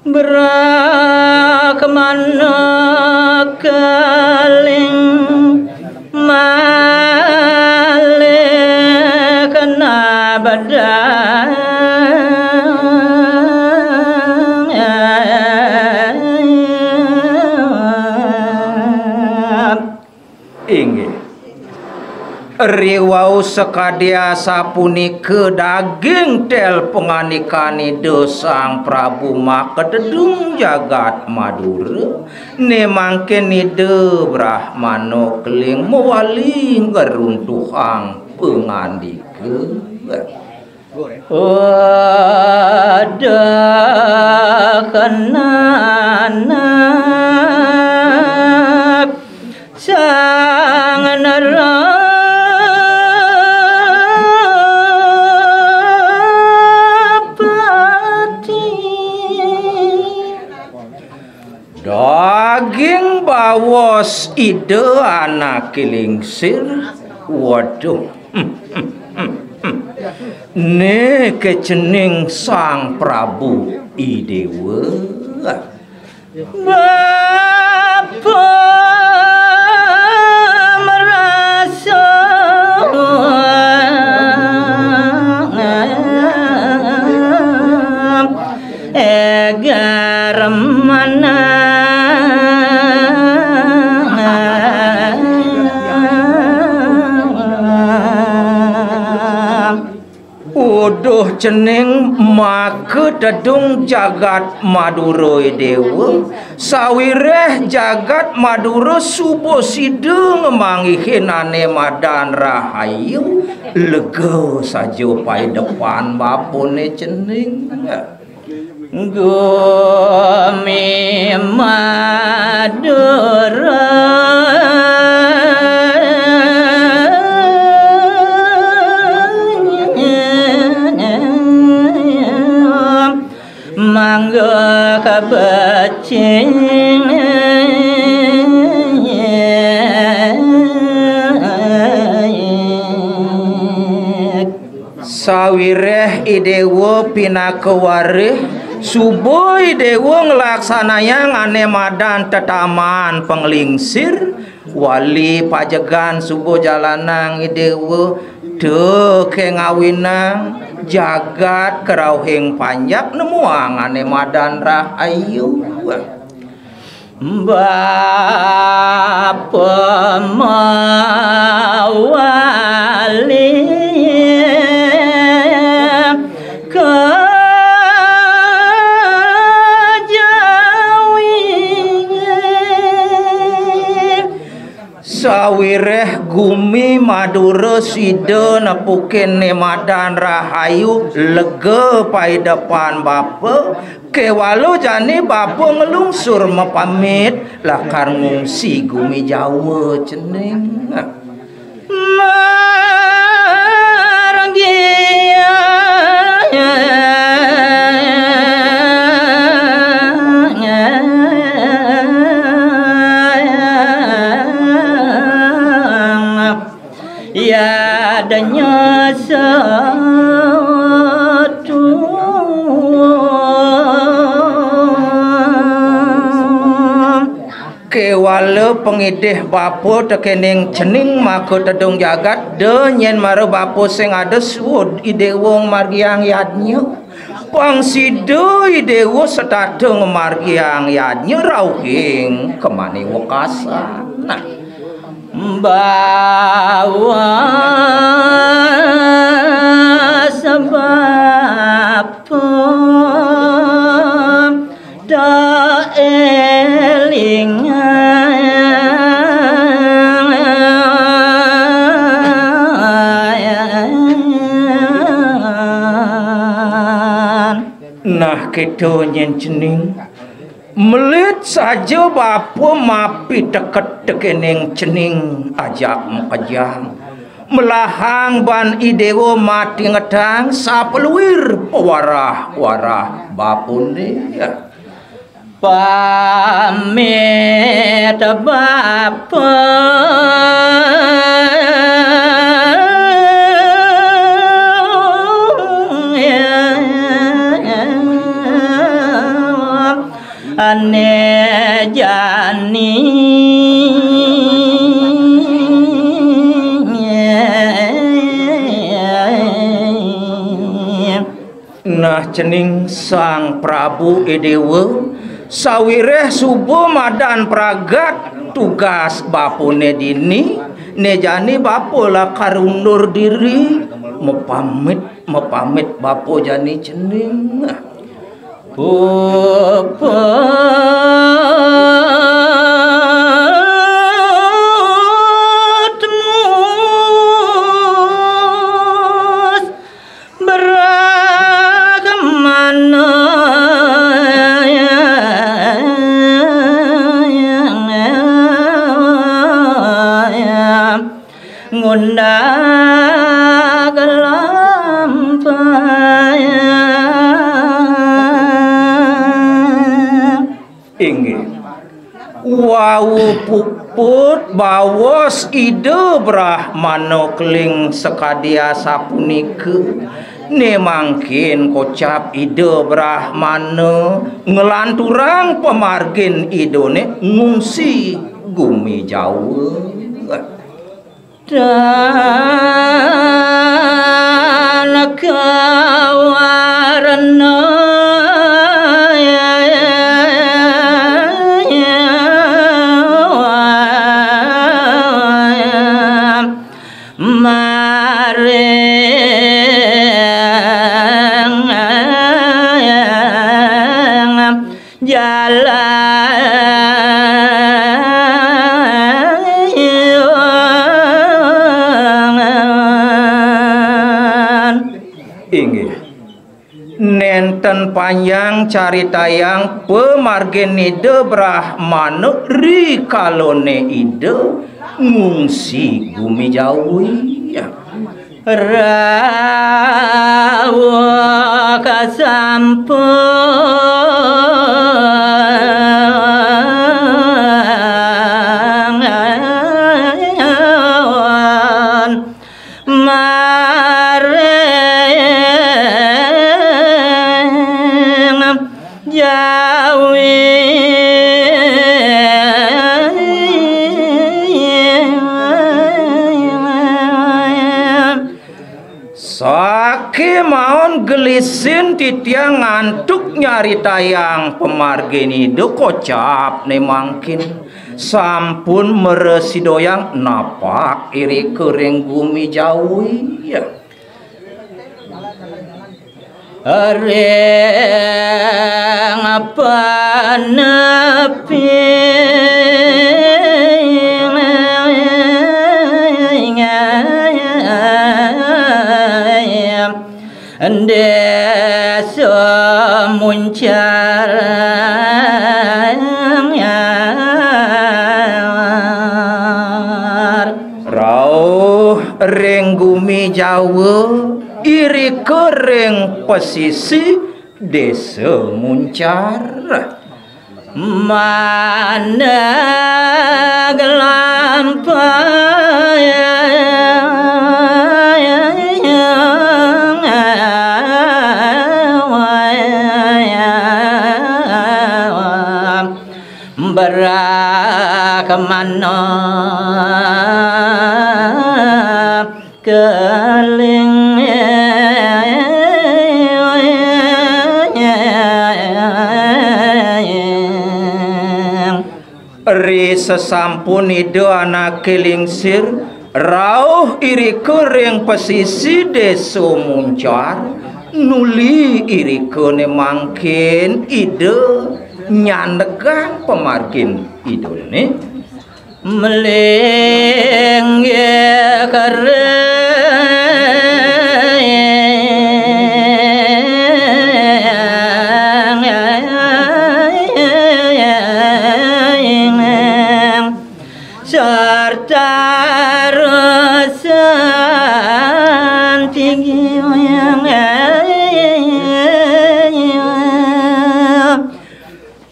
Brakmana kaling malih kena badan inggih riwau sekadia sapunika daging tel penganikani dosang Prabu Makadedung jagat Madura ne mangke nide Brahmana keling mewali ngeruntuhang pengandika ada kenana sang narapati daging bawos ide anak kilingsir waduh ne kecening sang Prabu Idewa bapa merasa egar mana uduh cening maka dedung jagat Madura Dewa sawireh jagat Madura subuh sideng mangihin ane madan rahayu lega saja pai depan bapune cening gumi Madura mangga kabacing sawireh Idewa pinakawarih subuh Idewa ngelaksanayang ane madan tetaman penglingsir wali pajegan subuh jalanang Idewa de kengawinang jagat kerauhing panjak nemuang ane madan rahayu bapa mawali sawireh gumi Madura sida nepukin madan rahayu lega pai depan bapa kewalu jani bapa ngelungsur mepamit lakar ngungsi gumi Jawa cening ya adanya satu kewala pengidih bapa tekening cening maka tedung jagat de nyen mara bapa sing ada suwud Idewong margiang yadnya pangsida Idewa setadeng margiang yadnya rauhing kemane wekasan bawa sebab nah kita nyen cening melit saja bapa mapi deket tekening cening ajak mekejang melahang ban Idewa mati ngedang sapeluir pewarah-warah bapune ya pamit bapa jani nah cening Sang Prabu Edewa sawireh subuh madan pragat tugas bapune dini nejani bapo lah karundur diri mepamit bapo jani cening wau puput bawos ide Brahmana keling sekadia sapunike ne mangkin kocap ide Brahmana ngelanturang pemargin idone ngungsi gumi Jawa dan kawarna nenten panjang carita yang pemargen ide Brahmana rikalone ide ngungsi bumi Jawi rawa kasampan Sake maun gelisin titiang ngantuk nyari tayang pemargin itu kocap ne mangkin sampun meresidoyang napak iri kering bumi Jawi ya areng apa nepi desa muncar rauh ring bumi Jawa iri kering pesisi desa muncar mana gelampai kemana keling ri sesampun ide anak kelingsir rauh iri kering pesisi desa muncar nuli iri kene mangkin ide nyandegang pemargin idone meleng ya kareng serta rasan tinggi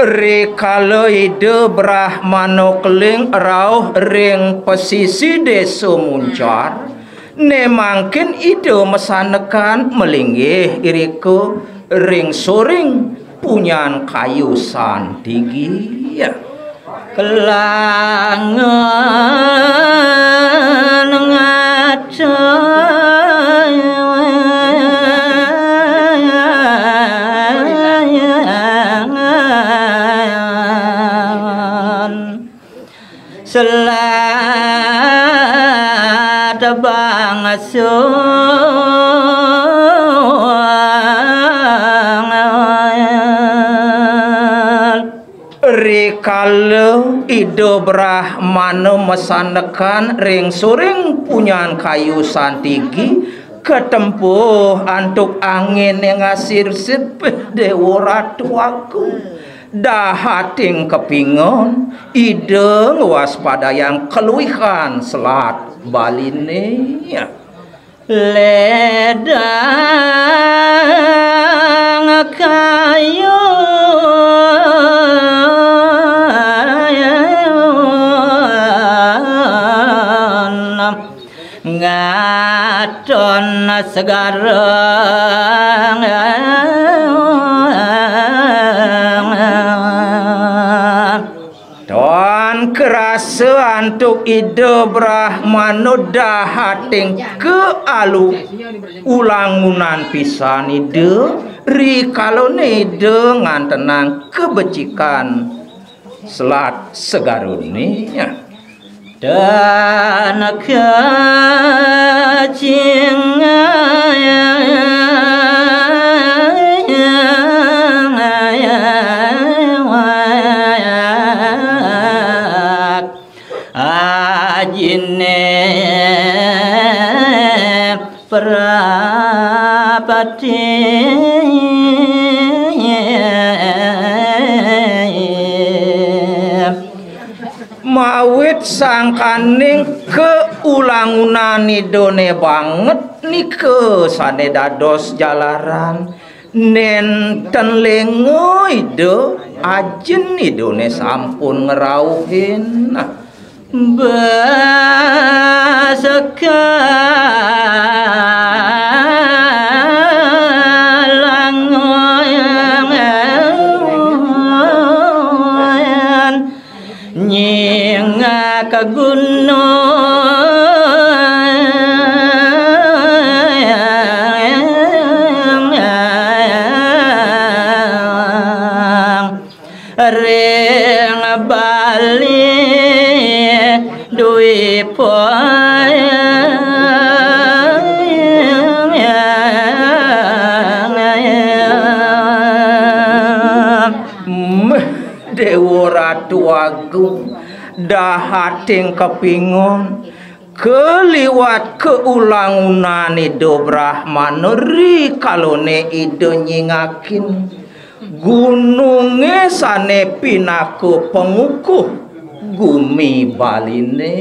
rikala ide Brahmana keling rauh ring pesisi desa muncar ne mangkin ide mesanekan melinggih iriko ring soring punyan kayu santigi ya. Kelangan ngacayan selada bangasul rikala Ido Brahmana mesandekan ring suring punyan kayu santigi ketempuh antuk angin yang ngasir sepeh Dewa Ratu aku dahating kepingon ide waspada yang keluihan selat baline ledang kayu ngaton segarang dan kerasa antuk Ida Brahmana dahating ke alu ulangunan pisan ide rikalone ide ngantenang kebecikan selat segarune dan ajine prapati mawit sangkaning keulangunan idone banget nike sane dados jalaran nenten lengo ide ajen idone sampun ngerauhin basekalangoyan nyinga ke gunung ring bali duwi Dewa Ratu Agung dahating kepingon keliwat keulangunan Ida Brahmana rikalone ide nyingakin gununge sane pinaku pengukuh gumi baline